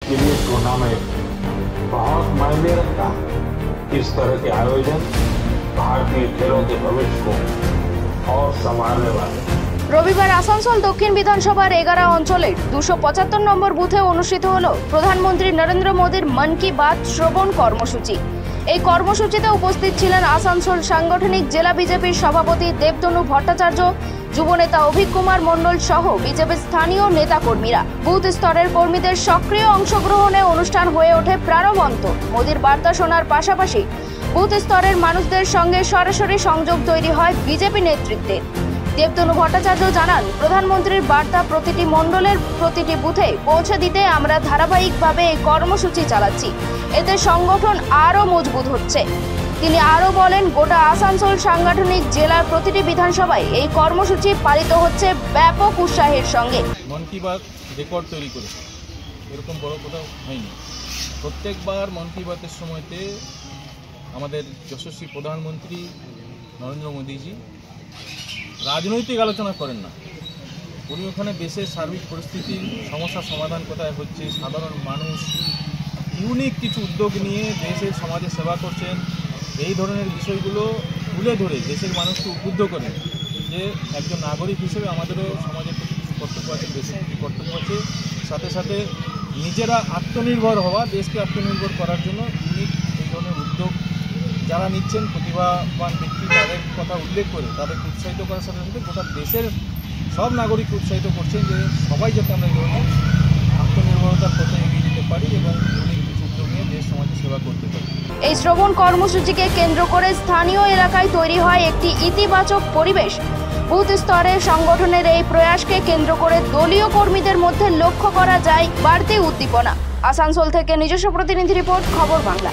के लिए टूर्नामेंट बहुत मायने रखता है। इस तरह के आयोजन भारतीय खेलों के भविष्य को और संवारने वाले। রবিবার আসানসোল দক্ষিণ বিধানসভার 11 অঞ্চলের 275 নম্বর বুথে অনুষ্ঠিত হলো প্রধানমন্ত্রী নরেন্দ্র মোদীর মন কি বাত শ্রবণ কর্মসূচি। এই কর্মসূচিতে উপস্থিত ছিলেন আসানসোল সাংগঠনিক জেলা বিজেপির সভাপতি দেবতনু ভট্টাচার্য, যুবনেতা অভিক কুমার মণ্ডল সহ বিজেপির স্থানীয় নেতাকর্মীরা। বুথ স্তরের কর্মীদের সক্রিয় অংশগ্রহণে অনুষ্ঠান হয়ে ওঠে প্রাণবন্ত। মোদীর বার্তা শোনার পাশাপাশি বুথ স্তরের মানুষদের সঙ্গে সরাসরি সংযোগ তৈরি হয় বিজেপি নেতৃত্বের। দেবতনু ভট্টাচার্য জানান, প্রধানমন্ত্রীর বার্তা প্রতিটি মণ্ডলের প্রতিটি বুথে পৌঁছে দিতে আমরা ধারাবাহিকভাবে এই কর্মসূচি চালাচ্ছি। এতে সংগঠন আরও মজবুত হচ্ছে। তিনি আরও বলেন, গোটা আসানসোল সাংগঠনিক জেলার প্রতিটি বিধানসভায় এই কর্মসূচি পালিত হচ্ছে ব্যাপক উৎসাহের সঙ্গে। মন কি বাত রেকর্ড তৈরি করেছে, এরকম বড় কোথাও হয়নি। প্রত্যেকবার মন কি বাতের সময়তে আমাদের যশস্বী প্রধানমন্ত্রী নরেন্দ্র মোদীজি রাজনৈতিক আলোচনা করেন না। উনি ওখানে দেশের সার্বিক পরিস্থিতি, সমস্যার সমাধান কোথায় হচ্ছে, সাধারণ মানুষ ইউনিক কিছু উদ্যোগ নিয়ে দেশের সমাজে সেবা করছেন, এই ধরনের বিষয়গুলো তুলে ধরে দেশের মানুষকে উদ্বুদ্ধ করেন যে একজন নাগরিক হিসেবে আমাদেরও সমাজের প্রতি কিছু কর্তব্য আছে, দেশের প্রতি কর্তব্য আছে। সাথে সাথে নিজেরা আত্মনির্ভর হওয়া, দেশকে আত্মনির্ভর করার জন্য ইউনিক এই ধরনের উদ্যোগ যারা নিচ্ছেন, প্রতিভাবান ব্যক্তি, তাদের কথা উল্লেখ করে তাদেরকে উৎসাহিত করার সাথে সাথে গোটা দেশের সব নাগরিককে উৎসাহিত করছেন যে সবাই যাতে আমরা এই ধরনের আত্মনির্ভরতার পথে এগিয়ে যেতে পারি এবং ইউনিক কিছু উদ্যোগ নিয়ে দেশ সমাজে সেবা করতে পারি। এই শ্রবণ কর্মসূচিকে কেন্দ্র করে স্থানীয় এলাকায় তৈরি হয় একটি ইতিবাচক পরিবেশ। বুথ স্তরে সংগঠনের এই প্রয়াসকে কেন্দ্র করে দলীয় কর্মীদের মধ্যে লক্ষ্য করা যায় বাড়তি উদ্দীপনা। আসানসোল থেকে নিজস্ব প্রতিনিধি রিপোর্ট, খবর বাংলা।